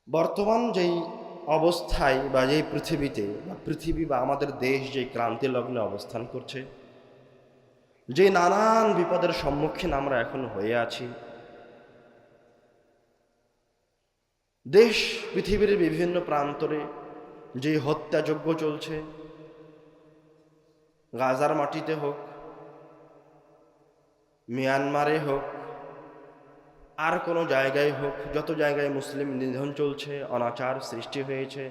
বর্তমান যেই অবস্থায় বা যেই পৃথিবীতে বা পৃথিবী বা আমাদের দেশ যেই ক্রান্তি লগ্নে অবস্থান করছে, যে নানান বিপদের সম্মুখীন আমরা এখন হয়ে আছি, দেশ পৃথিবীর বিভিন্ন প্রান্তরে যে হত্যাযজ্ঞ চলছে, গাজার মাটিতে হোক, মিয়ানমারে হোক, আর কোনো জায়গায় হোক, যত জায়গায় মুসলিম নিধন চলছে, অনাচার সৃষ্টি হয়েছে,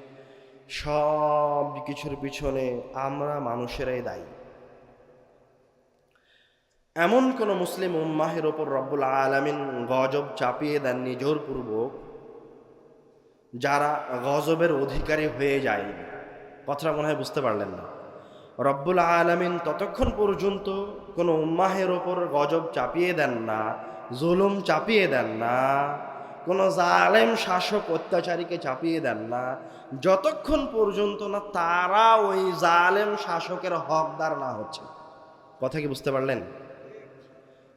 সব কিছুর পিছনে আমরা মানুষেরাই দায়ী। এমন কোন মুসলিম উম্মাহের ওপর রব্বুল আলামিন গজব চাপিয়ে দেননি জোরপূর্বক যারা গজবের অধিকারী হয়ে যায়নি। কথাটা মনে হয় বুঝতে পারলেন না। রব্বুল আলামিন ততক্ষণ পর্যন্ত কোনো উম্মাহের ওপর গজব চাপিয়ে দেন না, জুলুম চাপিয়ে দেন না, কোনো জালেম শাসক অত্যাচারীকে চাপিয়ে দেন না, যতক্ষণ পর্যন্ত না তারা ওই জালেম শাসকের হকদার না হচ্ছে। কথা কি বুঝতে পারলেন?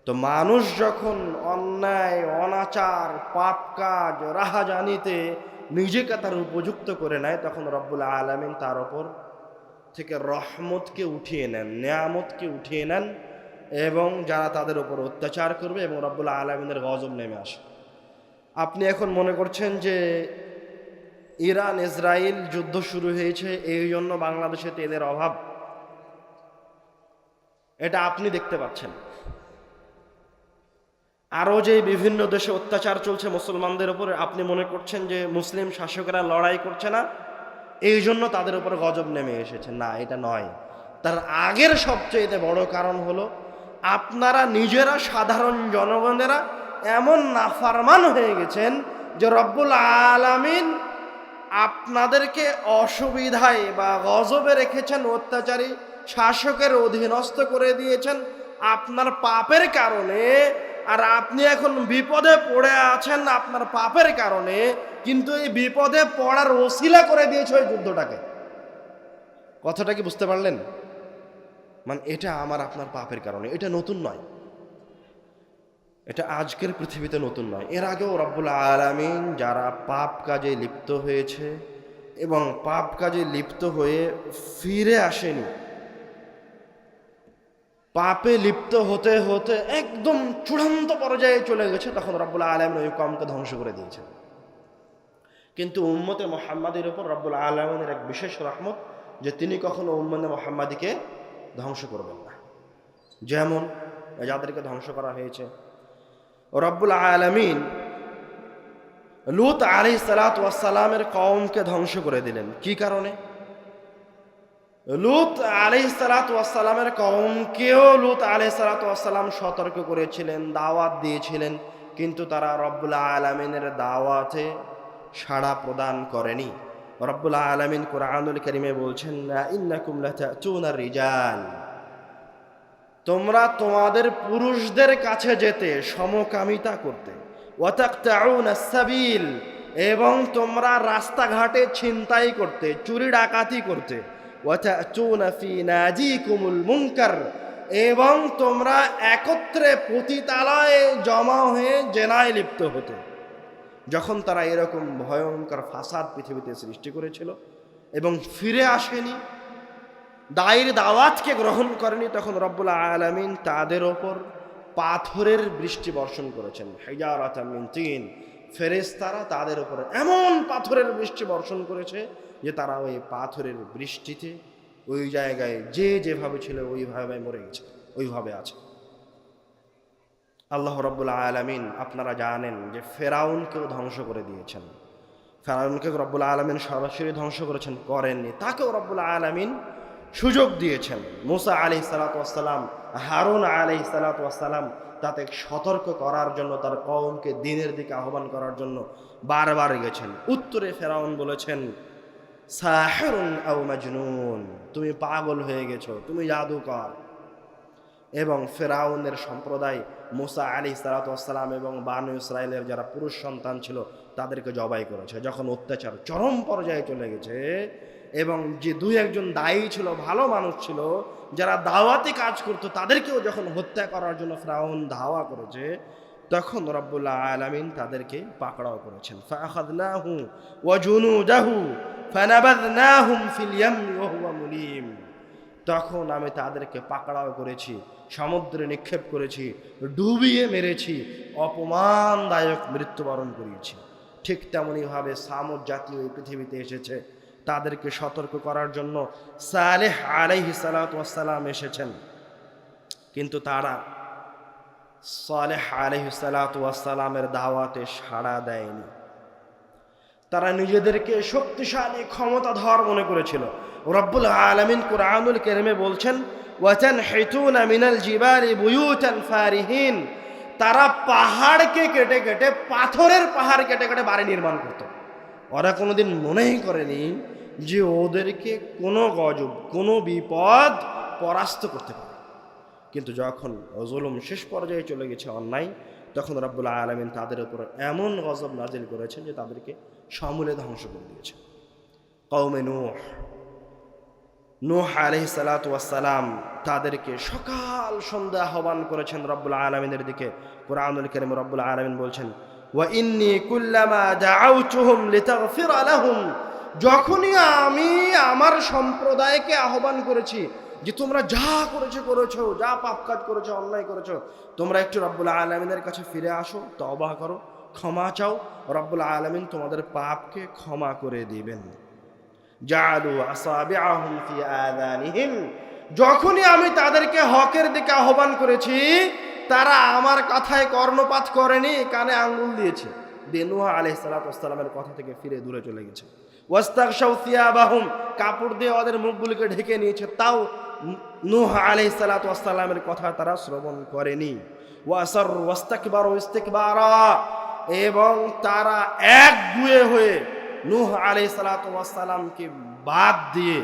তো মানুষ যখন অন্যায়, অনাচার, পাপ কাজ, রাহাজানিতে নিজেকে তার উপযুক্ত করে নেয়, তখন রব্বুল আলামিন তার ওপর থেকে রহমতকে উঠিয়ে নেন, নেয়ামতকে উঠিয়ে নেন, এবং যারা তাদের উপর অত্যাচার করবে এবং রব্বুল আলামিনের গজব নেমে আসে। আপনি এখন মনে করছেন যে ইরান ইসরায়েল যুদ্ধ শুরু হয়েছে, এই জন্য বাংলাদেশে তেলের অভাব, এটা আপনি দেখতে পাচ্ছেন। আরও যে বিভিন্ন দেশে অত্যাচার চলছে মুসলমানদের উপরে, আপনি মনে করছেন যে মুসলিম শাসকেরা লড়াই করছে না, এই জন্য তাদের উপর গজব নেমে এসেছে। না, এটা নয়। তার আগের সবচেয়ে বড় কারণ হলো আপনারা নিজেরা, সাধারণ জনগণেরা এমন নাফারমান হয়ে গেছেন যে রব্বুল আলামিন আপনাদেরকে অসুবিধায় বা গজবে রেখেছেন, অত্যাচারী শাসকের অধীনস্থ করে দিয়েছেন আপনার পাপের কারণে। আর আপনি এখন বিপদে পড়ে আছেন আপনার পাপের কারণে, কিন্তু এই বিপদে পড়ার ওসিলা করে দিয়েছে ওই যুদ্ধটাকে। কথাটা কি বুঝতে পারলেন? মানে এটা আমার আপনার পাপের কারণে, এটা নতুন নয়, এটা আজকের পৃথিবীতে নতুন নয়। এর আগেও রব্বুল আলামিন যারা পাপ কাজে লিপ্ত হয়েছে এবং পাপ কাজে লিপ্ত হয়ে ফিরে আসেনি, পাপে লিপ্ত হতে হতে একদম চূড়ান্ত পর্যায়ে চলে গেছে, তখন রব্বুল আলামিন ওই কওমকে ধ্বংস করে দিয়েছেন। কিন্তু উম্মতে মুহাম্মাদের উপর রব্বুল আলামিনের এক বিশেষ রহমত যে তিনি কখনো উম্মতে মুহাম্মাদিকে ধ্বংস করবেন না। যেমন যাদেরকে ধ্বংস করা হয়েছে, রব্বুল আলামিন লূত আলাইহিস সালাতু ওয়াস সালামের কওমকে ধ্বংস করে দিলেন। কি কারণে? লূত আলাইহিস সালাতু ওয়াস সালামের কওমকেও লূত আলাইহিস সালাতু ওয়াস সালাম সতর্ক করেছিলেন, দাওয়াত দিয়েছিলেন, কিন্তু তারা রব্বুল আলামিনের দাওয়াতে সাড়া প্রদান করেনি। রব্বুল আলামিন কুরআনুল কারীমে বলছেন, ইন্নাকুম লাতাতুনার রিজাল, তোমরা তোমাদের পুরুষদের কাছে যেতে, সমকামিতা করতে, ওয়া তাকতাউনাস সাবিল, এবং তোমরা রাস্তাঘাটে ছিনতাই করতে, চুরি ডাকাতি করতে, ওয়া তাতুনা ফি নাজিকুমুল মুনকার, এবং তোমরা একত্রে পতিতালয়ে জমা হয়ে জেনায় লিপ্ত হতে। যখন তারা এরকম ভয়ঙ্কর ফাসাদ পৃথিবীতে সৃষ্টি করেছিল এবং ফিরে আসেনি, দায়ের দাওয়াতকে গ্রহণ করেনি, তখন রব্বুল আলামিন তাদের ওপর পাথরের বৃষ্টি বর্ষণ করেছেন। হিজারাতাম মিন তিন, ফেরেশতারা তাদের উপরে এমন পাথরের বৃষ্টি বর্ষণ করেছে যে তারা ওই পাথরের বৃষ্টিতে ওই জায়গায় যে যেভাবে ছিল ওইভাবে মরে গেছে, ওইভাবে আছে। আল্লাহ রব্বুল আলামিন আপনারা জানেন যে ফেরাউনকেও ধ্বংস করে দিয়েছেন। ফেরাউনকে রব্বুল আলামিন সরাসরি ধ্বংস করেছেন? করেননি। তাকেও রব্বুল আলামিন সুযোগ দিয়েছেন। মুসা আলাইহিস সালাতু ওয়াস সালাম, হারুন আলাইহিস সালাতু ওয়াস সালাম তাতে সতর্ক করার জন্য, তার কওমকে দ্বীনের দিকে আহ্বান করার জন্য বারবার গেছেন। উত্তরে ফেরাউন বলেছেন, সাহিরুন আও মাজনুন, তুমি পাগল হয়ে গেছো, তুমি জাদুকর। এবং ফেরাউনের সম্প্রদায় মুসা আলাইহিস সালাতু ওয়াস সালাম এবং বানু ইসরাইলের যারা পুরুষ সন্তান ছিল তাদেরকে জবাই করেছে। যখন অত্যাচার চরম পর্যায়ে চলে গেছে এবং যে দুই একজন দায়ী ছিল, ভালো মানুষ ছিল, যারা দাওয়াতি কাজ করতো, তাদেরকেও যখন হত্যা করার জন্য ফেরাউন ধাওয়া করেছে, তখন রব্বুল আলামিন তাদেরকে পাকড়াও করেছেন। ফাআখাযনাহু ওয়া জুনুদাহু ফানাবাযনাহুম ফিল ইয়ামি ওয়া হুয়া মুলিম। তখন আমি তাদেরকে পাকড়াও করেছি, সমুদ্রে নিক্ষেপ করেছি, ডুবিয়ে মেরেছি, অপমানদায়ক মৃত্যুবরণ করিয়েছি। ঠিক তেমনইভাবে সামুদ জাতীয় এই পৃথিবীতে এসেছে, তাদেরকে সতর্ক করার জন্য সালেহ আলাইহিস সালাতু ওয়াস সালাম এসেছেন, কিন্তু তারা সালেহ আলাইহিস সালাতু ওয়াস সালামের দাওয়াতে সাড়া দেয়নি। তারা নিজেদেরকে শক্তিশালী ক্ষমতাধর মনে করেছিল। রব্বুল আলামিন কুরআনুল কারীমে বলছেন, ওয়াতানহিতুনা মিনাল জিবালি বুয়ুতান ফারিহিন। তারা পাহাড়কে কেটে কেটে, পাথরের পাহাড় কেটে কেটে বাড়ি নির্মাণ করত। ওরা কোনোদিন মনেই করেনি যে ওদেরকে কোনো গজব, কোনো বিপদ পরাস্ত করতে পারে। কিন্তু যখন জুলুম শেষ পর্যায়ে চলে গেছে, অন্যায়, তখন রব্বুল আলামিন তাদের উপর এমন গজব নাজিল করেছেন যে তাদেরকে সমূলে ধ্বংস করে দিয়েছে। কওমে নূহ আলাইহিস সালাতু ওয়াস সালাম তাদেরকে সকাল সন্ধ্যা আহ্বান করেছেন রব্বুল আলামিনের দিকে। কুরআনুল কারীমে রব্বুল আলামিন বলছেন, ওয়া ইন্নী কুল্লামা দাআউতুহুম লিতাগফিরা লাহুম। যখনই আমি আমার সম্প্রদায়কে আহ্বান করেছি যে তোমরা যা করেছো, যা পাপ কাজ করেছো, অন্যায় করেছো, তোমরা একটু রব্বুল আলামিনের কাছে ফিরে আসো, তওবা করো, ক্ষমা চাও, রব্বুল আলামিন তোমাদের পাপকে ক্ষমা করে দিবেন। জাআলু আসাবিআহুম ফি আযানিহিম। যখনই আমি তাদেরকে হকের দিকে আহ্বান করেছি, তারা আমার কথায় কর্ণপাত করেনি, কানে আঙ্গুল দিয়েছে, নূহ আলাইহিস সালাতু ওয়াস সালামের কথা থেকে ফিরে দূরে চলে গেছে। ওয়াস্তাগশাউ সিয়াবাহুম, কাপড় দিয়ে ওদের মুখগুলোকে ঢেকে নিয়েছে, তাও নূহ আলাইহিস সালাতু ওয়াস সালামের কথা তারা শ্রবণ করেনি। ওয়াসার ওয়াস্তাকবারু ইস্তিকবারা, এবং তারা একগুঁয়ে হয়ে নূহ আলাইহিস সালাতু ওয়াস সালামকে বাদ দিয়ে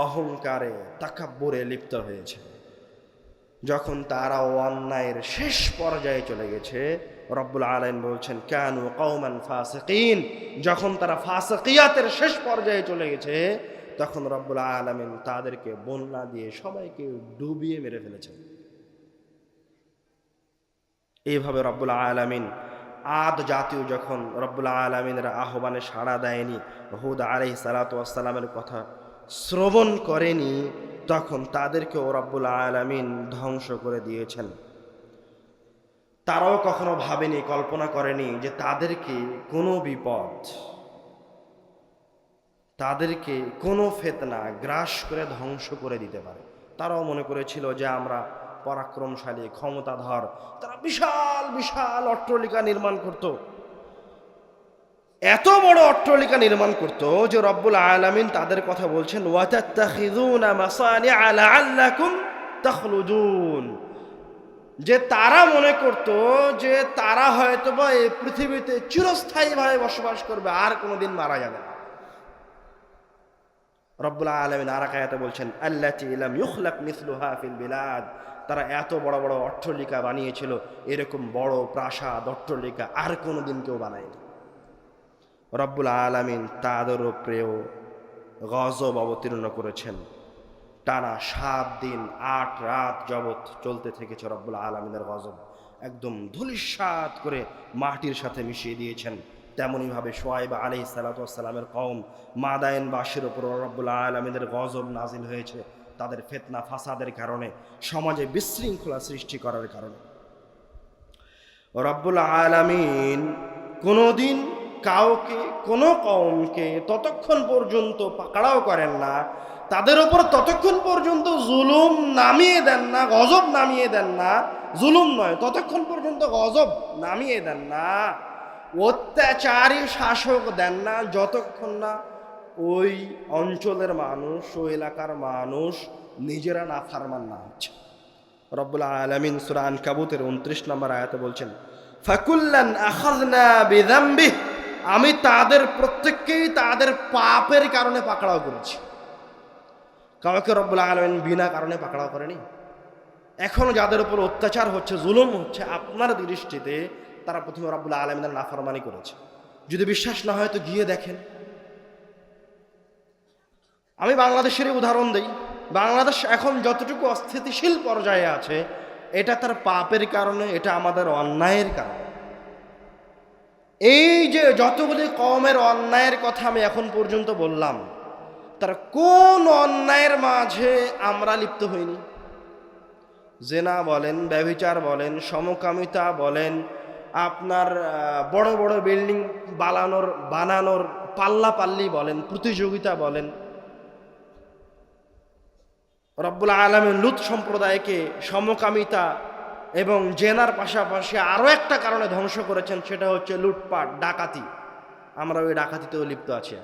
অহংকারে, তাকাব্বুরে লিপ্ত হয়েছে। যখন তারা অন্যায়ের শেষ পর্যায়ে চলে গেছে, রব্বুল আলামিন বলছেন, কানু কওমান ফাসিকিন। যখন তারা ফাসিকিয়াতের শেষ পর্যায়ে চলে গেছে, তখন রব্বুল আলামিন তাদেরকে বন্যা দিয়ে সবাইকে ডুবিয়ে মেরে ফেলেছেন। এইভাবে রব্বুল আলামিন আদ জাতীয় যখন রব্বুল আলামিনের আহ্বানে সাড়া দেয়নি, হুদ আলাইহিস সালাতু ওয়াস সালামের কথা শ্রবণ করেনি, তখন তাদেরকেও রব্বুল আলামিন ধ্বংস করে দিয়েছেন। তারাও কখনো ভাবেনি, কল্পনা করেনি যে তাদেরকে কোনো বিপদ, তাদেরকে কোনো ফিতনা গ্রাস করে ধ্বংস করে দিতে পারে। তারাও মনে করেছিল যে আমরা পরাক্রমশালী, ক্ষমতাধর। তারা বিশাল বিশাল অট্টালিকা নির্মাণ করত, এত বড় অট্টালিকা নির্মাণ করত যে রব্বুল আলামিন তাদের কথা বলছেন, ওয়াতাত্তাখিযুনা মাসানিআ লাআল্লাকুম তাখলুদুন। যে তারা মনে করত যে তারা হয়তোবা এই পৃথিবীতে চিরস্থায়ীভাবে বসবাস করবে, আর কোনোদিন মারা যাবে না। রব্বুল আলামিন আর এক আয়াতে বলছেন, আল্লাতী লাম ইউখলাক মিসলুহা ফিল বিলাদ। তারা এত বড় বড় অট্টালিকা বানিয়েছিল, এরকম বড় প্রাসাদ, অট্টালিকা আর কোনোদিন কেউ বানায়নি। রব্বুল আলামিন তাদের উপরেও গজব অবতীর্ণ করেছেন। টানা 7 দিন 8 রাত যাবৎ চলতে থেকেছে রব্বুল আলামিনের গজব, একদম ধূলিসাৎ করে মাটির সাথে মিশিয়ে দিয়েছেন। তেমনইভাবে শুআয়ব আলাইহিস সালাতু ওয়াস সালামের কওম মাদায়েনবাসীর উপর রব্বুল আলামিনের গজব নাজিল হয়েছে, তাদের ফিতনা ফাসাদের কারণে, সমাজে বিশৃঙ্খলা সৃষ্টি করার কারণে। রব্বুল আলামিন কোনোদিন কাউকে, কোনো কওমকে ততক্ষণ পর্যন্ত পাকড়াও করেন না, তাদের উপর ততক্ষণ পর্যন্ত জুলুম নামিয়ে দেন না, গজব নামিয়ে দেন না, জুলুম নয়, ততক্ষণ পর্যন্ত গজব নামিয়ে দেন না, অত্যাচারী শাসক দেন না, যতক্ষণ না ওই অঞ্চলের মানুষ, ওই এলাকার মানুষ নিজেরা নাফরমান না হচ্ছে। রব্বুল আলামিন সূরা আনকাবুতের 29 নম্বর আয়াতে বলছেন, ফাকুল্লান আখাযনা বিযামবিহি। আমি তাদের প্রত্যেককেই তাদের পাপের কারণে পাকড়াও করেছি। কাউকে রব্বুল আলামিন বিনা কারণে পাকড়াও করেনি। এখনো যাদের উপর অত্যাচার হচ্ছে, জুলুম হচ্ছে, আপনার দৃষ্টিতে তারা প্রথমে রব্বুল আলামিনের নাফরমানি করেছে। যদি বিশ্বাস না হয় তো গিয়ে দেখেন। আমি বাংলাদেশেরই উদাহরণ দেই। বাংলাদেশ এখন যতটুকু অস্থিতিশীল পর্যায়ে আছে, এটা তার পাপের কারণে, এটা আমাদের অন্যায়ের কারণে। এই যে যতগুলি কওমের অন্যায়ের কথা আমি এখন পর্যন্ত বললাম, তার কোন অন্যায়ের মাঝে আমরা লিপ্ত হইনি? জেনা বলেন, ব্যভিচার বলেন, সমকামিতা বলেন, আপনার বড় বড় বিল্ডিং বানানোর পাল্লাপাল্লি বলেন, প্রতিযোগিতা বলেন। রব্বুল আলামিন লূত সম্প্রদায়কে সমকামিতা এবং জেনার পাশাপাশি আরও একটা কারণে ধ্বংস করেছেন, সেটা হচ্ছে লুটপাট, ডাকাতি। আমরা ওই ডাকাতিতেও লিপ্ত আছি।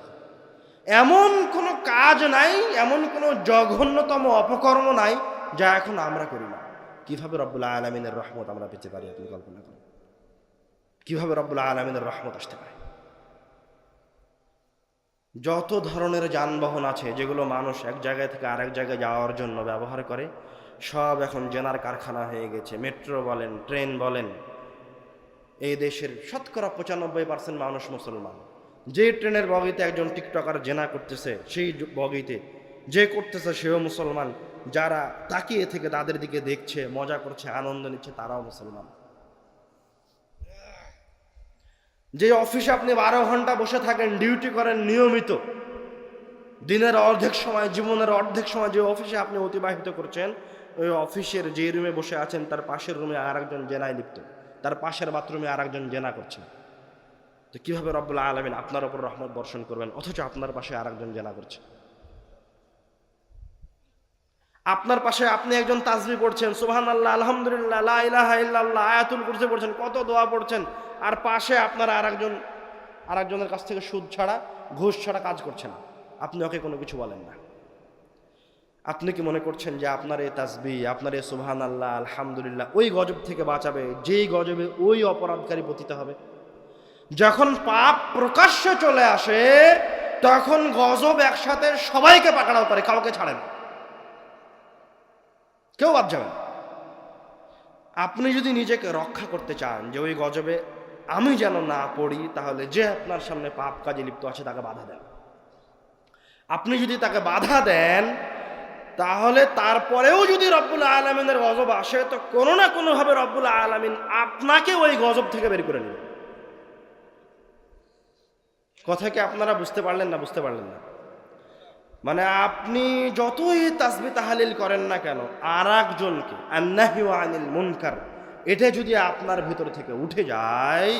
এমন কোনো কাজ নাই, এমন কোনো জঘন্যতম অপকর্ম নাই যা এখন আমরা করি না। কিভাবে রব্বুল আলামিনের রহমত আমরা পেতে পারি? আপনি কল্পনা করেন কিভাবে রব্বুল আলামিনের রহমত আসতে পারে। যত ধরনের যানবাহন আছে যেগুলো মানুষ এক জায়গায় থেকে আরেক জায়গায় যাওয়ার জন্য ব্যবহার করে, সব এখন জেনার কারখানা হয়ে গেছে। মেট্রো বলেন, ট্রেন বলেন। এই দেশের শতকরা 95% মানুষ মুসলমান। যে ট্রেনের বগিতে একজন টিকটকার জেনা করতেছে, সেই বগিতে যে করতেছে সেও মুসলমান। যারা তাকিয়ে থেকে তাদের দিকে দেখছে, মজা করছে, আনন্দ নিচ্ছে, তারাও মুসলমান। যে অফিসে আপনি 12 ঘন্টা বসে থাকেন, ডিউটি করেন নিয়মিত, দিনের অর্ধেক সময়, জীবনের অর্ধেক সময় যে অফিসে আপনি অতিবাহিত করছেন, ওই অফিসের যে রুমে বসে আছেন তার পাশের রুমে আর একজন জেনায় লিপ্ত, তার পাশের বাথরুমে আর একজন জেনা করছে। তো কিভাবে রব্বুল আলামিন আপনার উপর রহমত বর্ষণ করবেন অথচ আপনার পাশে আর একজন জেনা করছে? আপনার পাশে আপনি একজন তাসবিহ পড়ছেন, সুবহানাল্লাহ, আলহামদুলিল্লাহ, লা ইলাহা ইল্লাল্লাহ, আয়াতুল কুরসি পড়ছেন, কত দোয়া পড়ছেন, আর পাশে আপনার আরেকজনের কাছ থেকে সুদ ছাড়া, ঘুষ ছাড়া কাজ করছেন। আপনি ওকে কোনো কিছু বলেন না। আপনি কি মনে করছেন যে আপনার এই তাসবিহ, আপনার এই সুবহানাল্লাহ, আলহামদুলিল্লাহ ওই গজব থেকে বাঁচাবে যেই গজবে ওই অপরাধকারী পতিত হবে? যখন পাপ প্রকাশ্যে চলে আসে তখন গজব একসাথে সবাইকে পাকড়াও করে, কাউকে ছাড়ে না, কেউ বাদ যাবে না। আপনি যদি নিজেকে রক্ষা করতে চান যে ওই গজবে আমি যেন না পড়ি, তাহলে যে আপনার সামনে পাপ কাজে লিপ্ত আছে তাকে বাধা দেন। আপনি যদি তাকে বাধা দেন, তাহলে তারপরেও যদি রব্বুল আলামিনের গজব আসে, তো কোনো না কোনোভাবে রব্বুল আলামিন আপনাকে ওই গজব থেকে বের করে নেবেন। কথা কি আপনারা বুঝতে পারলেন না? বুঝতে পারলেন না? মানে আপনি যতই তাসবিহ তাহলিল করেন না কেন, আর একজনকে আন্নাহি ওয়া আনিল মুনকার, এটা যদি আপনার ভিতর থেকে উঠে যায়,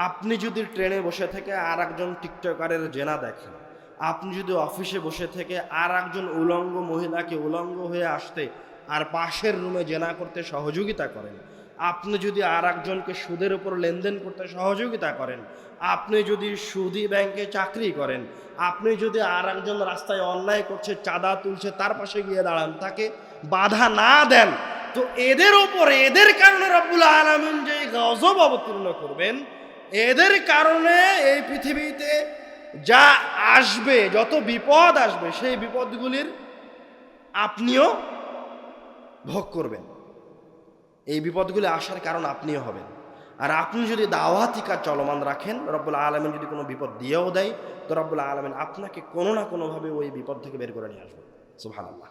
আপনি যদি ট্রেনে বসে থেকে আর একজন টিকটকারের জেনা দেখেন, আপনি যদি অফিসে বসে থেকে আর একজন উলঙ্গ মহিলাকে উলঙ্গ হয়ে আসতে আর পাশের রুমে জেনা করতে সহযোগিতা করেন, আপনি যদি আর একজনকে সুদের উপর লেনদেন করতে সহযোগিতা করেন, আপনি যদি সুদি ব্যাংকে চাকরি করেন, আপনি যদি আর একজন রাস্তায় অন্যায় করছে, চাঁদা তুলছে, তার পাশে গিয়ে দাঁড়ান, তাকে বাধা না দেন, তো এদের ওপরে, এদের কারণে রব্বুল আলামিন যে গজব অবতীর্ণ করবেন, এদের কারণে এই পৃথিবীতে যা আসবে, যত বিপদ আসবে, সেই বিপদগুলির আপনিও ভোগ করবেন। এই বিপদগুলি আসার কারণ আপনিও হবেন। আর আপনি যদি দাওয়াতি কাজ চলমান রাখেন, রব্বুল আলামিন যদি কোনো বিপদ দিয়েও দেয়, তো রব্বুল আলামিন আপনাকে কোনো না কোনোভাবে ওই বিপদ থেকে বের করে নিয়ে আসবেন। সুবহানাল্লাহ।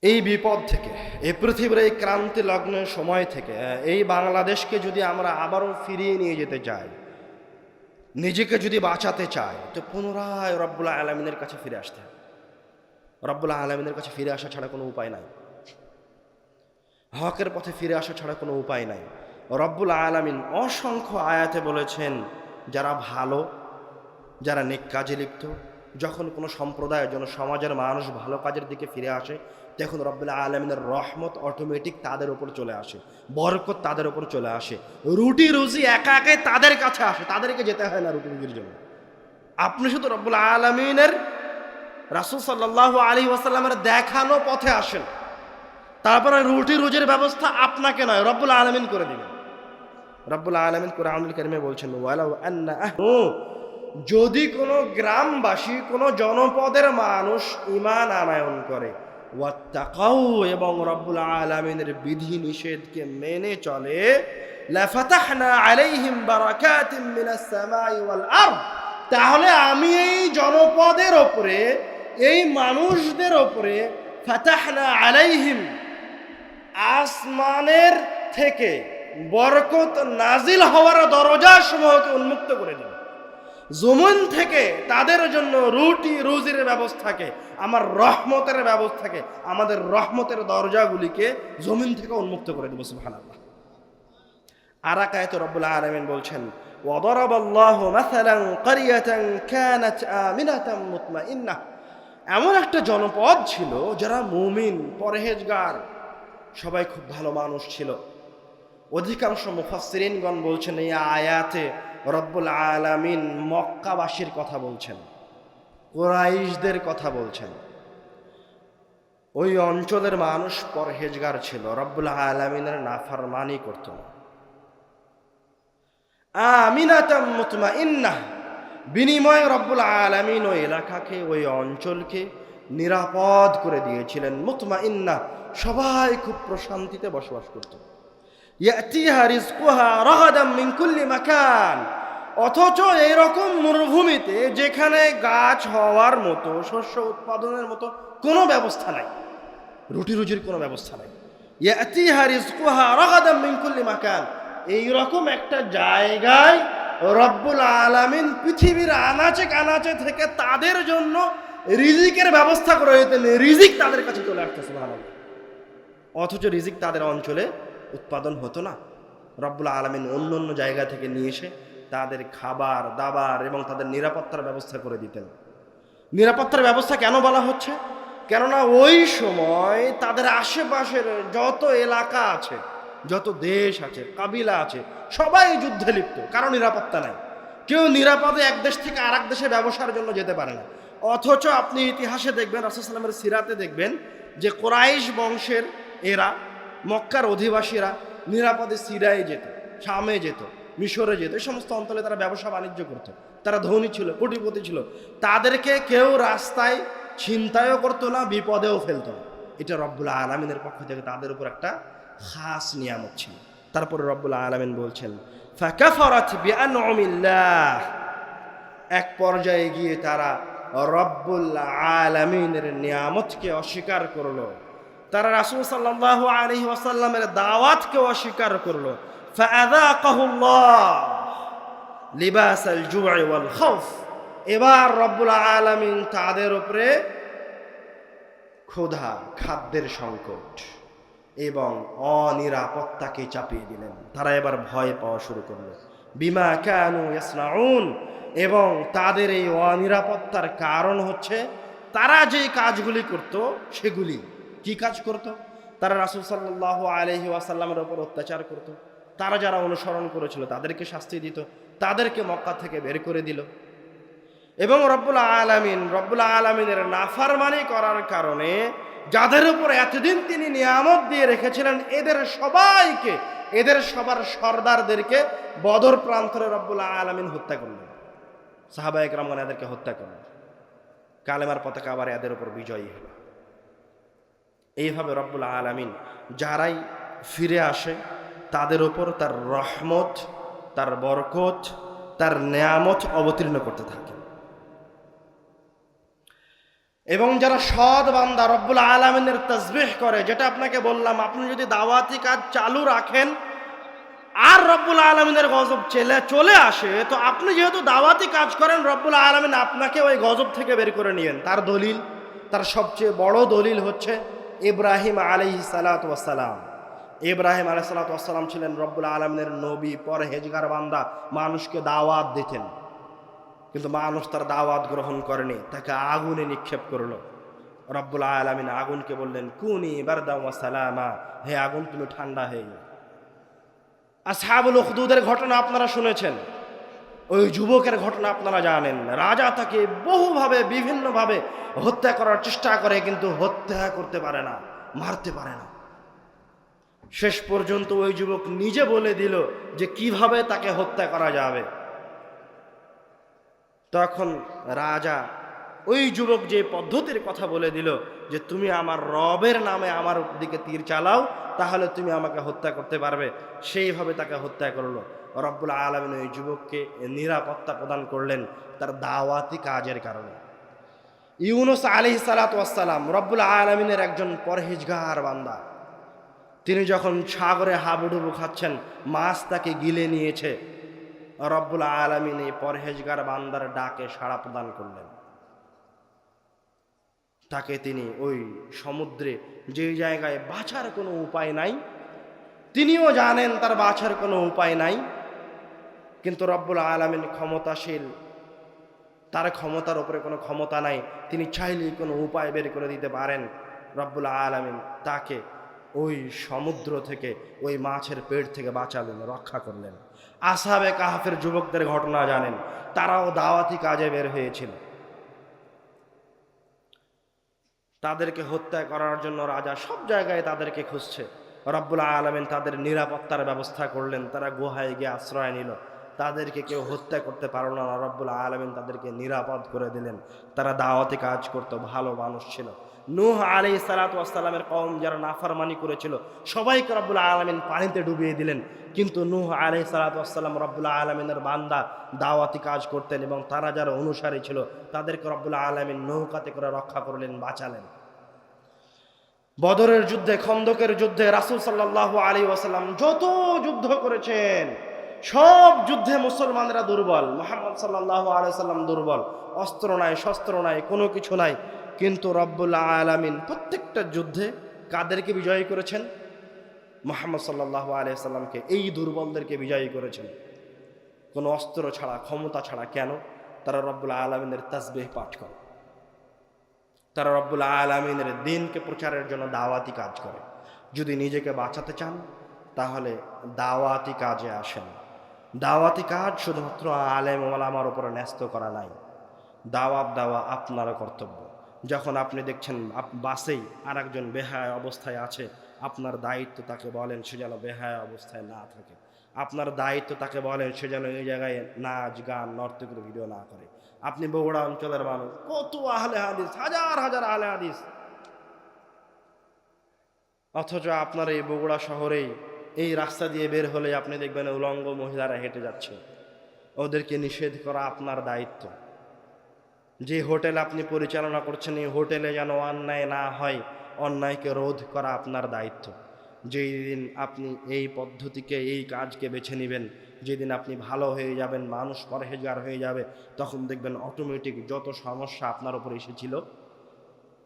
এই বিপদ থেকে, এই পৃথিবীর এই ক্রান্তি লগ্ন সময় থেকে, এই বাংলাদেশকে যদি আমরা আবারও ফিরিয়ে নিয়ে যেতে চাই, নিজেকে যদি বাঁচাতে চাই, তো পুনরায় রব্বুল আলামিনের কাছে ফিরে আসতে হবে। রব্বুল আলামিনের কাছে ফিরে আসা ছাড়া কোনো উপায় নাই। হকের পথে ফিরে আসা ছাড়া কোনো উপায় নাই। রব্বুল আলামিন অসংখ্য আয়াতে বলেছেন, যারা ভালো, যারা নেক কাজে লিপ্ত, যখন কোনো সম্প্রদায়, যেন সমাজের মানুষ ভালো কাজের দিকে ফিরে আসে, তখন রব্বুল আলামিনের রহমত অটোমেটিক তাদের উপর চলে আসে, বরকত তাদের উপর চলে আসে, রুটি রুজি একা একাই তাদের কাছে আসে, তাদেরকে যেতে হয় না রুটি রুজির জন্য। আপনি শুধু রব্বুল আলামিনের, রাসূল সাল্লাল্লাহু আলাইহি ওয়াসাল্লামের দেখানো পথে আসেন, তারপরে রুটি রুজির ব্যবস্থা আপনাকে নয়, রব্বুল আলামিন করে দিবেন। রব্বুল আলামিন কুরআনুল কারীমে বলছেন, ওয়ালাউ আন্না যদি কোনো গ্রামবাসী, কোনো জনপদের মানুষ ঈমান আনয়ন করে, ওয়াত্তাকাউ এবং রব্বুল আলামিনের বিধি নিষেধকে মেনে চলে, লাফাতাহনা আলাইহিম বারাকাতিম মিনাস সামাই ওয়াল আরদ, তাহলে আমি এই জনপদের ওপরে, এই মানুষদের ওপরে ফাতাহনা আলাইহিম, আসমানের থেকে বরকত নাজিল হওয়ার দরজা সমূহকে উন্মুক্ত করে দিল। জমিন থেকে তাদের জন্য রুটি রুজির ব্যবস্থাকে, আমার রহমতের ব্যবস্থাকে, আমাদের রহমতের দরজাগুলিকে জমিন থেকে উন্মুক্ত করে দেব। সুবহানাল্লাহ। আর এক আয়াতে রব্বুল আলামিন বলছেন, ওয়াদারাবাল্লাহু মাসালান ক্বরিয়াতান কানাত আমিনাতান মুতমাইন্নাহ, এমন একটা জনপদ ছিল যারা মুমিন, পরহেজগার, সবাই খুব ভালো মানুষ ছিল। অধিকাংশ মুফাসসিরিনগণ বলছেন এই আয়াতে রব্বুল আলামিন মক্কাবাসীর কথা বলছেন, কুরাইশদের কথা বলছেন। ওই অঞ্চলের মানুষ পরহেজগার ছিল, রব্বুল আলামিনের নাফরমানি করত না। আমিনাতাম মুতমাইন্নাহ, বিনিময়ে রব্বুল আলামিন ওই এলাকাকে, ওই অঞ্চলকে নিরাপদ করে দিয়েছিলেন। মুতমাইন্নাহ, সবাই খুব প্রশান্তিতে বসবাস করত। ইয়াতিহা রিজকুহা রাগাদাম মিন কুল্লি মাকান, অথচ এইরকম মরুভূমিতে যেখানে গাছ হওয়ার মতো, শস্য উৎপাদনের মতো কোনো ব্যবস্থা নাই, রুটি রুজির কোনো ব্যবস্থা নাই। ইয়াতিহা রিজকুহা রাগাদাম মিন কুল্লি মাকান, এইরকম একটা জায়গায় রব্বুল আলামিন পৃথিবীর আনাচে কানাচে থেকে তাদের জন্য রিজিকের ব্যবস্থা করে দিতেন। রিজিক তাদের কাছে চলে আসতো, সুবহানাল্লাহ। অথচ রিজিক তাদের অঞ্চলে উৎপাদন হতো না। রব্বুল আলামিন অন্য অন্য জায়গা থেকে নিয়ে এসে তাদের খাবার দাবার এবং তাদের নিরাপত্তার ব্যবস্থা করে দিতেন। নিরাপত্তার ব্যবস্থা কেন বলা হচ্ছে? কেননা ওই সময় তাদের আশেপাশের যত এলাকা আছে, যত দেশ আছে, কাবিলা আছে, সবাই যুদ্ধে লিপ্ত, কারো নিরাপত্তা নাই। কেউ নিরাপদে এক দেশ থেকে আর এক দেশে ব্যবসার জন্য যেতে পারে না। অথচ আপনি ইতিহাসে দেখবেন, রাসূল সাল্লাল্লাহু আলাইহি ওয়াসাল্লামের সিরাতে দেখবেন যে কুরাইশ বংশের এরা, মক্কার অধিবাসীরা নিরাপদে সিরিয়ায় যেত, শামে যেত, মিশরে যেত, এই সমস্ত অঞ্চলে তারা ব্যবসা বাণিজ্য করত। তারা ধনী ছিল, কোটিপতি ছিল। তাদেরকে কেউ রাস্তায় ছিনতাইও করতো না, বিপদেও ফেলতো না। এটা রব্বুল আলামিনের পক্ষ থেকে তাদের উপর একটা খাস নিয়ামত ছিল। তারপরে রব্বুল আলামিন বলছেন, ফাকাফারাত বিআনউমিল্লাহ, এক পর্যায়ে গিয়ে তারা রব্বুল আলামিনের নিয়ামতকে অস্বীকার করলো। তারা রাসূল সাল্লাল্লাহু আলাইহি ওয়াসাল্লামের দাওয়াতকে অস্বীকার করলো। ফাআযাকাহুল্লাহ লিবাসাল জু'i ওয়াল খাউফ, এবার রব্বুল আলামিন তাদের উপরে ক্ষুধা, খাদ্যের সংকট এবং অনিরাপত্তাকে চাপিয়ে দিলেন। তারা এবার ভয় পাওয়া শুরু করলো। বিমা কানু ইয়াসনাউন, এবং তাদের এই অনিরাপত্তার কারণ হচ্ছে তারা যে কাজগুলি করত সেগুলি। কি কাজ করত? তারা রাসূল সাল্লাল্লাহু আলাইহি ওয়াসাল্লামের উপর অত্যাচার করত। তারা যারা অনুসরণ করেছিল তাদেরকে শাস্তি দিত, তাদেরকে মক্কা থেকে বের করে দিল। এবং রব্বুল আলামিনের নাফরমানি করার কারণে যাদের উপর এতদিন তিনি নিয়ামত দিয়ে রেখেছিলেন, এদের সবাইকে, এদের সবার সর্দারদেরকে বদর প্রান্তরে রব্বুল আলামিন হত্যা করলেন। সাহাবায়ে কেরামগণ এদেরকে হত্যা করলেন। কালেমার পতাকা আবার এদের উপর বিজয়ী হল। এইভাবে রব্বুল আলামিন যারাই ফিরে আসে তাদের উপর তার রহমত, তার বরকত, তার নেয়ামত অবতীর্ণ করতে থাকে। এবং যারা সৎ বান্দা রব্বুল আলামিনের তাসবিহ করে, যেটা আপনাকে বললাম, আপনি যদি দাওয়াতি কাজ চালু রাখেন আর রব্বুল আলামিনের গজব চলে আসে, তো আপনি যেহেতু দাওয়াতি কাজ করেন, রব্বুল আলামিন আপনাকে ওই গজব থেকে বের করে নিয়েন। তার দলিল, তার সবচেয়ে বড় দলিল হচ্ছে ইব্রাহিম আলাইহিস সালাতু ওয়াস সালাম। ইব্রাহিম আলাইহিস সালাতু ওয়াস সালাম ছিলেন রব্বুল আলামিনের নবী, পরহেজগার বান্দা, মানুষকে দাওয়াত দিতেন। কিন্তু মানুষ তার দাওয়াত গ্রহণ করেনি, তাকে আগুনে নিক্ষেপ করলো। রব্বুল আলামিন আগুনকে বললেন, কুনি বারদাম ওয়া সালামা, হে আগুন তুমি ঠান্ডা হয়ে যাও। আসহাবুল উখদুদের ঘটনা আপনারা শুনেছেন, ওই যুবকের ঘটনা আপনারা জানেন। রাজা তাকে বহুভাবে, বিভিন্নভাবে হত্যা করার চেষ্টা করে, কিন্তু হত্যা করতে পারে না, মারতে পারে না। শেষ পর্যন্ত ওই যুবক নিজে বলে দিল যে কিভাবে তাকে হত্যা করা যাবে। তখন রাজা ওই যুবক যে পদ্ধতির কথা বলে দিল যে তুমি আমার রবের নামে আমার দিকে তীর চালাও, তাহলে তুমি আমাকে হত্যা করতে পারবে, সেইভাবে তাকে হত্যা করলো। রব্বুল আলামিন ওই যুবককে নিরাপত্তা প্রদান করলেন তার দাওয়াতি কাজের কারণে। ইউনুস আলাইহিস সালাতু ওয়াস সালাম রব্বুল আলামিনের একজন পরহেজগার বান্দা। তিনি যখন সাগরে হাবুডুবু খাচ্ছেন, মাছ তাকে গিলে নিয়েছে, রব্বুল আলামিন এই পরহেজগার বান্দার ডাকে সাড়া প্রদান করলেন। তাকে তিনি ওই সমুদ্রে, যে জায়গায় বাঁচার কোনো উপায় নাই, তিনিও জানেন তার বাঁচার কোনো উপায় নাই, কিন্তু রব্বুল আলামিন ক্ষমতাশীল, তার ক্ষমতার উপরে কোনো ক্ষমতা নাই, তিনি চাইলেই কোনো উপায় বের করে দিতে পারেন। রব্বুল আলামিন তাকে ওই সমুদ্র থেকে, ওই মাছের পেট থেকে বাঁচালেন, রক্ষা করলেন। আসহাবে কাহাফের যুবকদের ঘটনা জানেন, তারাও দাওয়াতি কাজে বের হয়েছিল। তাদেরকে হত্যা করার জন্য রাজা সব জায়গায় তাদেরকে খুঁজছে। রব্বুল আলামিন তাদের নিরাপত্তার ব্যবস্থা করলেন, তারা গুহায় গিয়ে আশ্রয় নিল। তাদেরকে কেউ হত্যা করতে পারল না, রব্বুল আলামিন তাদেরকে নিরাপদ করে দিলেন। তারা দাওয়াতি কাজ করতো, ভালো মানুষ ছিল। নূহ আলাইহিস সালাতু ওয়াস সালামের কওম যারা নাফরমানি করেছিল, সবাইকে রব্বুল আলামিন পানিতে ডুবিয়ে দিলেন। কিন্তু নূহ আলাইহিস সালাতু ওয়াস সালাম রব্বুল আলামিনের বান্দা, দাওয়াতি কাজ করতেন, এবং তারা যারা অনুসারী ছিল তাদেরকে রব্বুল আলামিন নৌকাতে করে রক্ষা করলেন, বাঁচালেন। বদরের যুদ্ধে, খন্দকের যুদ্ধে রাসূল সাল্লাল্লাহু আলাইহি ওয়াসাল্লাম যত যুদ্ধ করেছেন, সব যুদ্ধে মুসলমানরা দুর্বল, মুহাম্মদ সাল্লাল্লাহু আলাইহি ওয়াসাল্লাম দুর্বল, অস্ত্র নাই, শস্ত্র নাই, কোনো কিছু নাই। কিন্তু রব্বুল আলামিন প্রত্যেকটা যুদ্ধে কাদেরকে বিজয়ী করেছেন? মুহাম্মদ সাল্লাল্লাহু আলাইহি ওয়াসাল্লামকে, এই দুর্বলদেরকে বিজয়ী করেছেন, কোনো অস্ত্র ছাড়া, ক্ষমতা ছাড়া। কেন? তারা রব্বুল আলামিনের তাসবিহ পাঠ করে, তারা রব্বুল আলামিনের দ্বীনকে প্রচারের জন্য দাওয়াতি কাজ করে। যদি নিজেকে বাঁচাতে চান তাহলে দাওয়াতি কাজে আসেন। দাওয়াতি কাজ শুধুমাত্র আলেম ওলামার উপরে ন্যস্ত করা নাই, দাওয়াত দেওয়া আপনার কর্তব্য। যখন আপনি দেখছেন বাসেই আর একজন বেহায়া অবস্থায় আছে, আপনার দায়িত্ব তাকে বলেন সে যেন বেহায়া অবস্থায় না থাকে। আপনার দায়িত্ব তাকে বলেন সে যেন এই জায়গায় নাচ গান নর্তকীর ভিডিও না করে। আপনি বগুড়া অঞ্চলের মানুষ, কত আহলে হাদিস, হাজার হাজার আহলে হাদিস, অথচ আপনার এই বগুড়া শহরেই এই রাস্তা দিয়ে বের হলে আপনি দেখবেন উলঙ্গ মহিলারা হেঁটে যাচ্ছে। ওদেরকে নিষেধ করা আপনার দায়িত্ব। যে হোটেল আপনি পরিচালনা করছেন, এই হোটেলে যেন অন্যায় না হয়, অন্যায়কে রোধ করা আপনার দায়িত্ব। যেই দিন আপনি এই পদ্ধতিকে, এই কাজকে বেছে নেবেন, যেদিন আপনি ভালো হয়ে যাবেন, মানুষ পরহেজগার হয়ে যাবে, তখন দেখবেন অটোমেটিক যত সমস্যা আপনার উপর এসেছিল,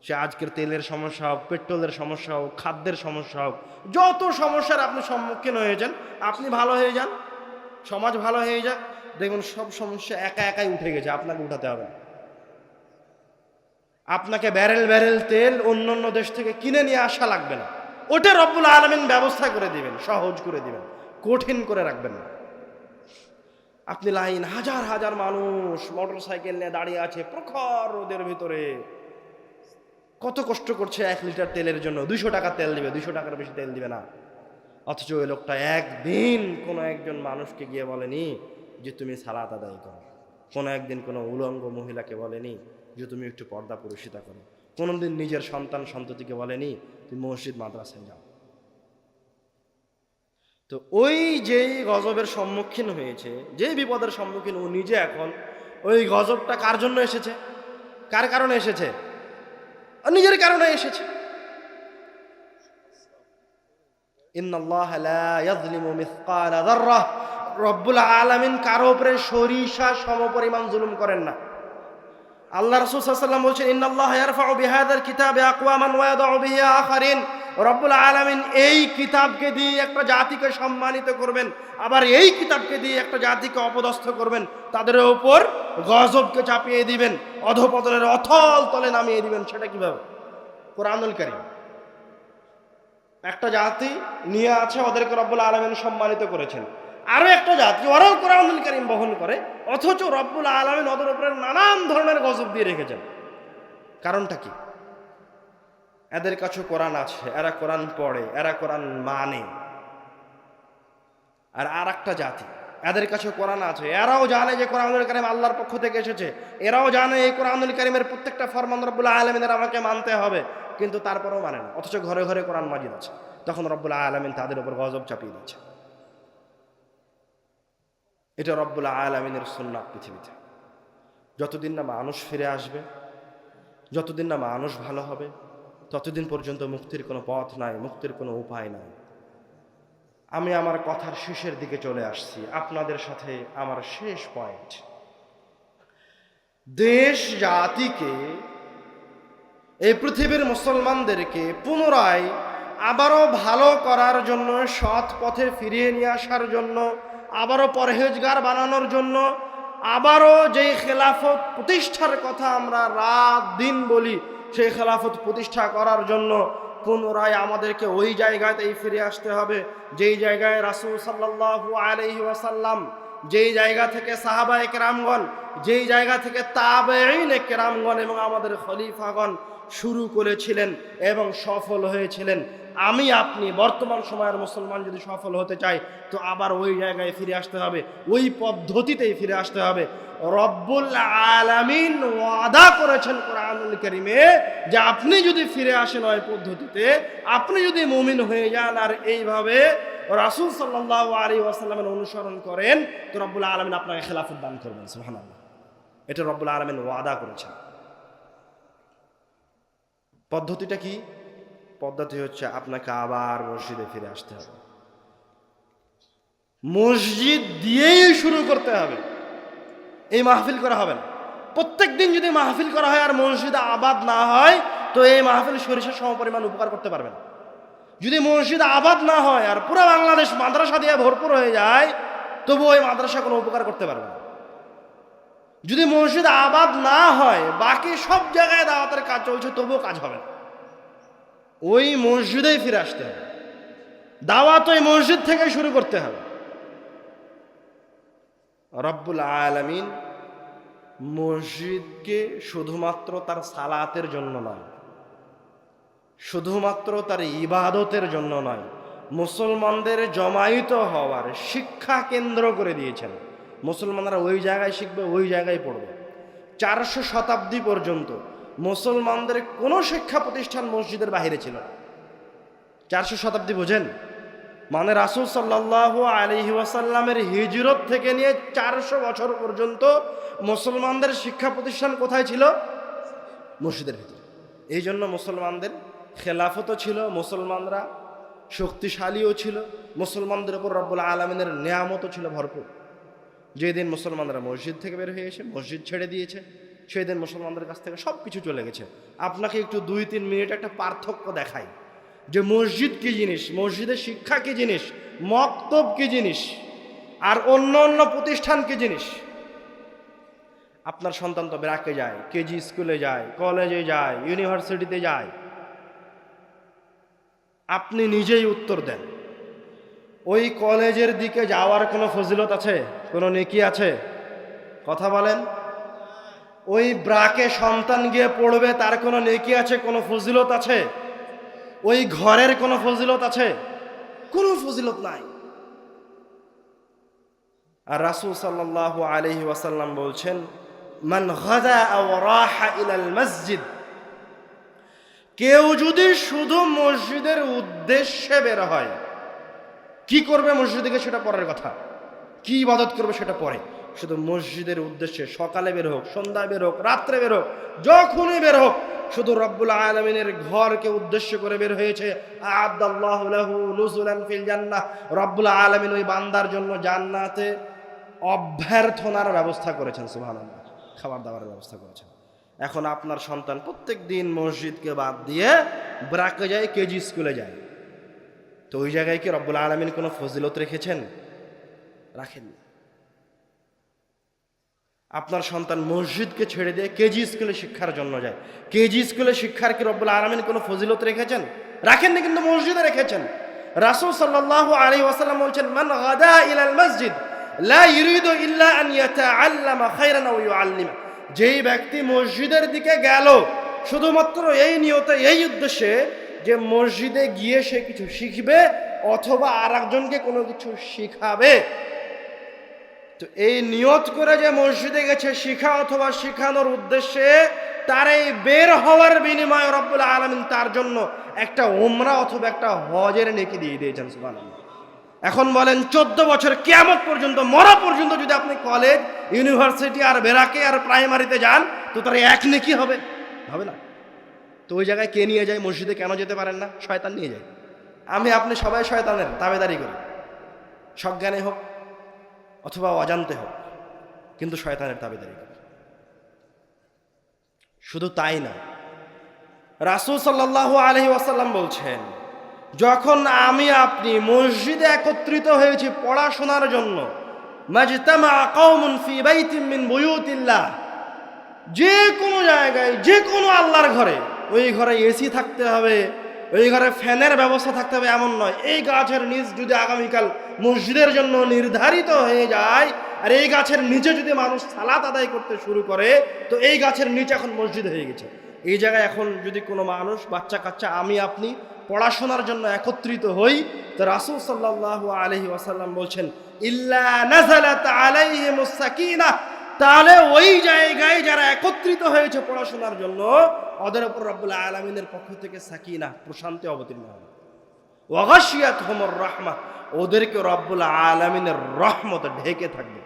সে আজকের তেলের সমস্যা হোক, পেট্রোলের সমস্যা হোক, খাদ্যের সমস্যা হোক, যত সমস্যার আপনি সম্মুখীন হয়েছেন, আপনি ভালো হয়ে যান, সমাজ ভালো হয়ে যাক, দেখুন সব সমস্যা একা একাই উঠে গেছে, আপনাকে উঠাতে হবে না। আপনাকে ব্যারেল ব্যারেল তেল অন্য অন্য দেশ থেকে কিনে নিয়ে আসা লাগবে না, ওটা রব্বুল আলামিন ব্যবস্থা করে দিবেন, সহজ করে দিবেন, কঠিন করে রাখবেন না। আপনি লাইন, হাজার হাজার মানুষ মোটর সাইকেল নিয়ে দাঁড়িয়ে আছে প্রখর রোদের ভিতরে, কত কষ্ট করছে 1 লিটার তেলের জন্য, 200 টাকা তেল দিবে, 200 টাকার বেশি তেল দিবে না। অথচ ওই লোকটা একদিন কোনো একজন মানুষকে গিয়ে বলেনি যে তুমি সালাত আদায় করো, কোনো একদিন কোনো উলঙ্গ মহিলাকে বলেনি যে তুমি একটু পর্দা পরিহিতা করো, কোনোদিন নিজের সন্তান সন্ততিকে বলেনি তুমি মসজিদ মাদ্রাসায় যাও। তো ওই যেই গজবের সম্মুখীন হয়েছে, যেই বিপদের সম্মুখীন ও নিজে, এখন ওই গজবটা কার জন্য এসেছে? কার কারণে এসেছে? নিজের কারণে এসেছে। ইন্নাল্লাহা লা ইয়াযলিমু মিসকালা যাররাহ, রব্বুল আলামিন কারো উপরে সরিষা সমপরিমাণ জুলুম করেন না। আল্লাহ রাসূল সাল্লাল্লাহু আলাইহি ওয়াসাল্লাম বলেছেন, ইন্নাল্লাহা ইয়ারফাউ বিহাযাল কিতাবি আকওয়ামান ওয়া ইয়াদাউ বিহি আখারিন। রব্বুল আলামিন এই কিতাবকে দিয়ে একটা জাতিকে সম্মানিত করবেন, আবার এই কিতাবকে দিয়ে একটা জাতিকে অপদস্থ করবেন, তাদের উপর গজবকে চাপিয়ে দিবেন, অধঃপতনের অথল তলে নামিয়ে দিবেন। সেটা কিভাবে? কোরআনুল কারীম। একটা জাতি নিয়ে আছে, ওদেরকে রব্বুল আলামিন সম্মানিত করেছেন। আরো একটা জাতি, ওরাও কোরআনুল কারীম বহন করে, অথচ রব্বুল আলামিন ওদের উপরে নানান ধরনের গজব দিয়ে রেখেছেন। কারণটা কি? এদের কাছে কোরআন আছে, এরা কোরআন পড়ে, এরা কোরআন মানে। আর একটা জাতি, এদের কাছে কোরআন আছে, এরাও জানে যে কোরআনুল কারীম আল্লাহর পক্ষ থেকে এসেছে, এরাও জানে এই কোরআনুল কারীমের প্রত্যেকটা ফরমান রব্বুল আলামিনের আমাকে মানতে হবে, কিন্তু তারপরেও মানে না, অথচ ঘরে ঘরে কোরআন মাজিদ আছে। তখন রব্বুল আলামিন তাদের উপর গজব চাপিয়ে দিচ্ছে। এটা রব্বুল আলামিনের সুন্নাত পৃথিবীতে। যতদিন না মানুষ ফিরে আসবে, যতদিন না মানুষ ভালো হবে ততদিন পর্যন্ত মুক্তির কোনো পথ নাই, মুক্তির কোনো উপায় নাই। আমি আমার কথার শেষের দিকে চলে আসছি। আপনাদের সাথে আমার শেষ পয়েন্ট, দেশ জাতিকে, এই পৃথিবীর মুসলমানদেরকে পুনরায় আবারও ভালো করার জন্য, সৎ পথে ফিরিয়ে নিয়ে আসার জন্য, আবারও পরহেজগার বানানোর জন্য, আবারও যেই খেলাফত প্রতিষ্ঠার কথা আমরা রাত দিন বলি, সেই খেলাফত প্রতিষ্ঠা করার জন্য পুনরায় আমাদেরকে ওই জায়গাতেই ফিরে আসতে হবে যেই জায়গায় রাসূল সাল্লাল্লাহু আলাইহি ওয়াসাল্লাম, যেই জায়গা থেকে সাহাবায়ে কেরামগণ, যেই জায়গা থেকে তাবেঈনে কেরামগণ এবং আমাদের খলিফাগণ শুরু করেছিলেন এবং সফল হয়েছিলেন। আমি আপনি বর্তমান সময়ের মুসলমান যদি সফল হতে চাই তো আবার ওই জায়গায় ফিরে আসতে হবে, ওই পদ্ধতিতেই ফিরে আসতে হবে। রব্বুল আলামিন ওয়াদা করেছেন কোরআনুল কারীমে যে আপনি যদি ফিরে আসেন ওই পদ্ধতিতে, আপনি যদি মুমিন হয়ে যান আর এইভাবে রাসূল সাল্লাল্লাহু আলাইহি ওয়াসাল্লামের অনুসরণ করেন, তো রব্বুল আলামিন আপনাকে খেলাফত দান করবেন। সুবহানাল্লাহ, এটা রব্বুল আলামিন ওয়াদা করেছেন। পদ্ধতিটা কি? পদ্ধতি হচ্ছে আপনাকে আবার মসজিদে ফিরে আসতে হবে, মসজিদ দিয়েই শুরু করতে হবে। এই মাহফিল করা হবে না। প্রত্যেক দিন যদি মাহফিল করা হয় আর মসজিদ আবাদ না হয় তো এই মাহফিল সরিষার সমপরিমাণ উপকার করতে পারবে না। যদি মসজিদ আবাদ না হয় আর পুরো বাংলাদেশ মাদ্রাসা দিয়ে ভরপুর হয়ে যায় তবু ওই মাদ্রাসা কোনো উপকার করতে পারবে না। যদি মসজিদ আবাদ না হয়, বাকি সব জায়গায় দাওয়াতের কাজ চলছে, তবুও কাজ হবে না। ওই মসজিদেই ফিরে আসতে হবে, দাওয়াত ওই মসজিদ থেকে শুরু করতে হবে। রব্বুল আলামিন মসজিদকে শুধুমাত্র তার সালাতের জন্য নয়, শুধুমাত্র তার ইবাদতের জন্য নয়, মুসলমানদের জমায়েত হওয়ার শিক্ষা কেন্দ্র করে দিয়েছেন। মুসলমানরা ওই জায়গায় শিখবে, ওই জায়গায় পড়বে। 400 শতাব্দী পর্যন্ত মুসলমানদের কোনো শিক্ষা প্রতিষ্ঠান মসজিদের বাইরে ছিল না। 400 শতাব্দী বোঝেন, মানে রাসূল সাল্লাল্লাহু আলাইহি ওয়াসাল্লামের হিজরত থেকে নিয়ে 400 বছর পর্যন্ত মুসলমানদের শিক্ষা প্রতিষ্ঠান কোথায় ছিল? মসজিদের ভিতরে। এই জন্য মুসলমানদের খেলাফতও ছিল, মুসলমানরা শক্তিশালীও ছিল, মুসলমানদের উপর রব্বুল আলামিনের নেয়ামতও ছিল ভরপুর। যেদিন মুসলমানরা মসজিদ থেকে বের হয়ে এসে মসজিদ ছেড়ে দিয়েছে, সেই দিন মুসলমানদের কাছ থেকে সব কিছু চলে গেছে। আপনাকে একটু 2-3 মিনিট একটা পার্থক্য দেখাই যে মসজিদ কি জিনিস, মসজিদের শিক্ষা কি জিনিস, মক্তব কি জিনিস, আর অন্য অন্য প্রতিষ্ঠান কি জিনিস। আপনার সন্তান তো ব্রাকে যায়, কেজি স্কুলে যায়, কলেজে যায়, ইউনিভার্সিটিতে যায়। আপনি নিজেই উত্তর দেন, ওই কলেজের দিকে যাওয়ার কোনো ফজিলত আছে, কোনো নেকি আছে? কথা বলেন। ওই ব্রাকে সন্তান গিয়ে পড়বে, তার কোনো নেকি আছে, কোনো ফজিলত আছে? ওই ঘরের কোনো ফজিলত আছে? কোনো ফজিলত নাই। আর রাসূল সাল্লাল্লাহু আলাইহি ওয়াসাল্লাম বলছেন, মান গাদা আও রাহা ইলাল মসজিদ, কেউ যদি শুধু মসজিদের উদ্দেশ্যে বের হয়, কি করবে মসজিদে গিয়ে সেটা পরের কথা, কি ইবাদত করবে সেটা পরে, শুধু মসজিদের উদ্দেশ্যে সকালে বের হোক, সন্ধ্যায় বের হোক, রাত্রে বের হোক, যখনই বের হোক, শুধু রব্বুল আলামিনের ঘরকে উদ্দেশ্য করে বের হয়েছে, আ'আদাল্লাহু লাহু নুজুলান ফিল জান্নাহ, রব্বুল আলামিন ওই বান্দার জন্য জান্নাতে অভ্যর্থনার ব্যবস্থা করেছেন। সুবহানাল্লাহ, খাবার দাবারের ব্যবস্থা করেছেন। এখন আপনার সন্তান প্রত্যেক দিন মসজিদকে বাদ দিয়ে ব্রাকে যায়, কেজি স্কুলে যায়, তো ওই জায়গায় কি রব্বুল আলামিন কোনো ফজিলত রেখেছেন? রাখেননি। আপনার সন্তান মসজিদকে ছেড়ে দিয়ে কেজি স্কুলে শিক্ষার জন্য যায়, কেজি স্কুলে শিক্ষার কি রব্বুল আলামিন কোনো ফজিলত রেখেছেন? রাখেননি, কিন্তু মসজিদে রেখেছেন। রাসূল সাল্লাল্লাহু আলাইহি ওয়াসাল্লাম বলছেন, মান গাদা ইলাল মসজিদ লা ইরিদু ইল্লা আন ইয়াতাআল্লামা খায়রান ওয়া ইউআল্লিমা, যেই ব্যক্তি মসজিদের দিকে গেল শুধুমাত্র এই নিয়তে, এই উদ্দেশ্যে যে মসজিদে গিয়ে সে কিছু শিখবে অথবা আরেকজনকে কোনো কিছু শিখাবে, তো এই নিয়ত করে যে মসজিদে গেছে শিখা অথবা শিখানোর উদ্দেশ্যে, তার এই বের হওয়ার বিনিময়ে রব্বুল আলামিন তার জন্য একটা উমরা অথবা একটা হজের নেকি দিয়ে দিয়েছেন। সুবহানাল্লাহ। এখন বলেন 14 বছর কিয়ামত পর্যন্ত, মরা পর্যন্ত যদি আপনি কলেজ, ইউনিভার্সিটি আর বেরাকে আর প্রাইমারিতে যান তো তার এক নেকি হবে? হবে না। তো ওই জায়গায় কে নিয়ে যায়? মসজিদে কেন যেতে পারেন না? শয়তান নিয়ে যায়। আমি আপনি সবাই শয়তানের তাবেদারি করি, সজ্ঞানে হোক অথবা অজান্তে হোক, কিন্তু শয়তানের তাবেদারি করি। শুধু তাই না, রাসূল সাল্লাল্লাহু আলাইহি ওয়াসাল্লাম বলছেন, যখন আমি আপনি মসজিদে একত্রিত হয়েছি পড়াশোনার জন্য, মাজতামা কওমুন ফি বাইতিন মিন বুয়ুতিল্লাহ, যে কোনো জায়গায় যে কোনো আল্লাহর ঘরে, ওই ঘরে এসি থাকতে হবে, ওই ঘরে ফ্যানের ব্যবস্থা থাকতে হবে এমন নয়। এই গাছের নিচ যদি আগামীকাল মসজিদের জন্য নির্ধারিত হয়ে যায়, আর এই গাছের নিচে যদি মানুষ সালাত আদায় করতে শুরু করে, তো এই গাছের নিচে এখন মসজিদ হয়ে গেছে। এই জায়গায় এখন যদি কোনো মানুষ, বাচ্চা কাচ্চা, আমি আপনি পড়াশোনার জন্য একত্রিত হই, তো রাসূল সাল্লাল্লাহু আলাইহি ওয়াসাল্লাম বলছেন, ইল্লা নাযালাত আলাইহিমুস সাকিনাহ, তাহলে ওই জায়গায় যারা একত্রিত হয়েছে পড়াশোনার জন্য, ওদের উপর রব্বুল আলামিনের পক্ষ থেকে সাকিনা, প্রশান্তি অবতীর্ণ হবে। ওয়া গাশিয়াতহুমুর রাহমাহ, ওদেরকে রব্বুল আলামিনের রহমত ঢেকে থাকবে।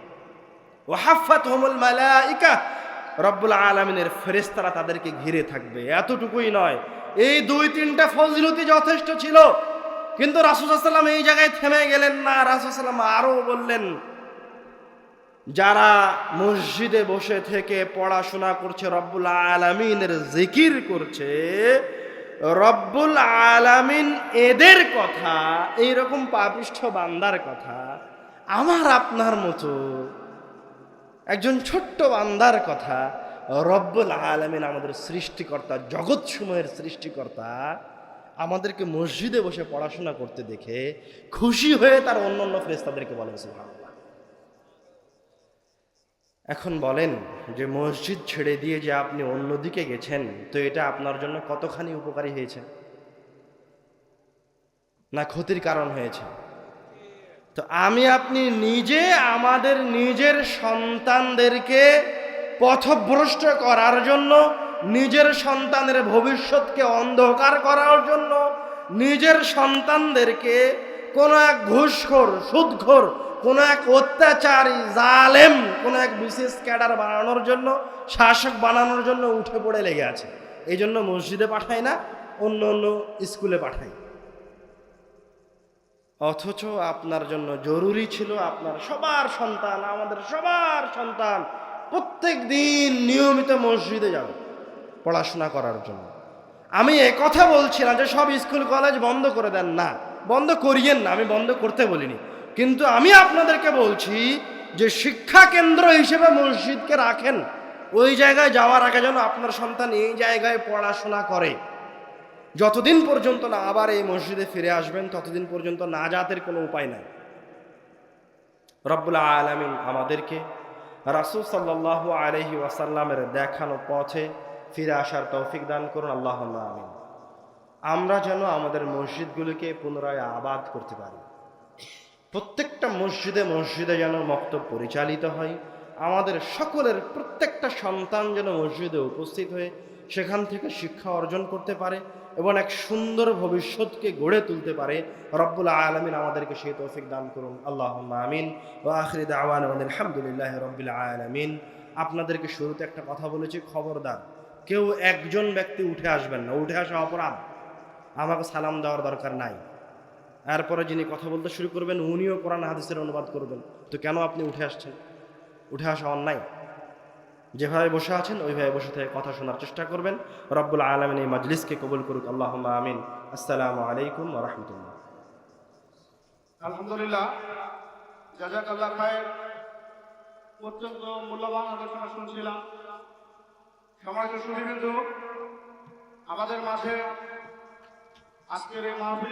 ওয়া হাফাতহুমুল মালাইকা, রব্বুল আলামিনের ফেরেশতারা তাদেরকে ঘিরে থাকবে। এতটুকুই নয়, এই 2-3টা ফজিলতি যথেষ্ট ছিল, কিন্তু রাসূল সাল্লাল্লাহু আলাইহি ওয়াসাল্লাম এই জায়গায় থেমে গেলেন না। রাসূল সাল্লাল্লাহু আলাইহি ওয়াসাল্লাম আরো বললেন, যারা মসজিদে বসে থেকে পড়াশোনা করছে, রব্বুল আলামিনের জিকির করছে, রব্বুল আলামিন এদের কথা, এইরকম পাপিষ্ঠ বান্দার কথা, আমার আপনার মতো একজন ছোট্ট বান্দার কথা, রব্বুল আলামিন আমাদের সৃষ্টিকর্তা, জগৎসমূহের সৃষ্টিকর্তা, আমাদেরকে মসজিদে বসে পড়াশোনা করতে দেখে খুশি হয়ে তার অন্যান্য ফেরেশতাদেরকে বলেন সুবহানাল্লাহ। এখন বলেন যে মসজিদ ছেড়ে দিয়ে যে আপনি অন্যদিকে গেছেন, তো এটা আপনার জন্য কতখানি উপকারী হয়েছে না ক্ষতির কারণ হয়েছে? তো আমি আপনি নিজে আমাদের নিজের সন্তানদেরকে পথভ্রষ্ট করার জন্য, নিজের সন্তানের ভবিষ্যৎকে অন্ধকার করার জন্য, নিজের সন্তানদেরকে কোনো এক ঘুষখোর, সুদখোর, কোনো এক অত্যাচারী, জালেম, কোনো এক বিশেষ ক্যাডার বানানোর জন্য, শাসক বানানোর জন্য উঠে পড়ে লেগে আছে। এই জন্য মসজিদে পাঠাই না, অন্য অন্য স্কুলে পাঠাই। অথচ আপনার জন্য জরুরি ছিল আপনার সবার সন্তান, আমাদের সবার সন্তান প্রত্যেক দিন নিয়মিত মসজিদে যাবে পড়াশোনা করার জন্য। আমি কথা বলছি না যে সব স্কুল কলেজ বন্ধ করে দেন, না, বন্ধ করিয়েন না, আমি বন্ধ করতে বলিনি, কিন্তু আমি আপনাদেরকে বলছি যে শিক্ষা কেন্দ্র হিসেবে মসজিদকে রাখেন। ওই জায়গায় যাওয়ার আগে যেন আপনার সন্তান এই জায়গায় পড়াশোনা করে। যতদিন পর্যন্ত না আবার এই মসজিদে ফিরে আসবেন, ততদিন পর্যন্ত নাজাতের কোনো উপায় নাই। রব্বুল আলামিন আমাদেরকে রাসূল সাল্লাল্লাহু আলাইহি ওয়াসাল্লামের দেখানো পথে ফিরে আসার তৌফিক দান করুন, আল্লাহুম্মা আমিন। আমরা যেন আমাদের মসজিদগুলিকে পুনরায় আবাদ করতে পারি। প্রত্যেকটা মসজিদে মসজিদে যেন মক্তব পরিচালিত হয়। আমাদের সকলের প্রত্যেকটা সন্তান যেন মসজিদে উপস্থিত হয়ে সেখান থেকে শিক্ষা অর্জন করতে পারে এবং এক সুন্দর ভবিষ্যৎকে গড়ে তুলতে পারে। রব্বুল আলামিন আমাদেরকে সেই তৌফিক দান করুন, আল্লাহুম্মা আমিন। ওয়া আখিরু দাওয়ানা আলহামদুলিল্লাহি রাব্বিল আলামিন। আপনাদেরকে শুরুতে একটা কথা বলেছি, খবরদার কেউ একজন ব্যক্তি উঠে আসবেন না, উঠে আসা অপরাধ। আমাকে সালাম দেওয়ার দরকার নাই। এরপরে যিনি কথা বলতে শুরু করবেন উনিও কোরআন হাদিসের অনুবাদ করবেন, তো কেন আপনি উঠে আসছেন? উঠে আসা অন্যায়। যেভাবে বসে আছেন ওইভাবে বসে থেকে কথা শোনার চেষ্টা করবেন। রব্বুল আলামিন এই মাজলিসকে কবুল করুক, আল্লাহুম্মা আমিন। আসসালামু আলাইকুম ওয়া রাহমাতুল্লাহ। আলহামদুলিল্লাহ, জাযাকাল্লাহ খায়ের। অত্যন্ত মূল্যবান আলোচনা শুনছিলাম। সম্মানিত সুধীবৃন্দ, আমাদের মাঝে আজকের এই মাহফিল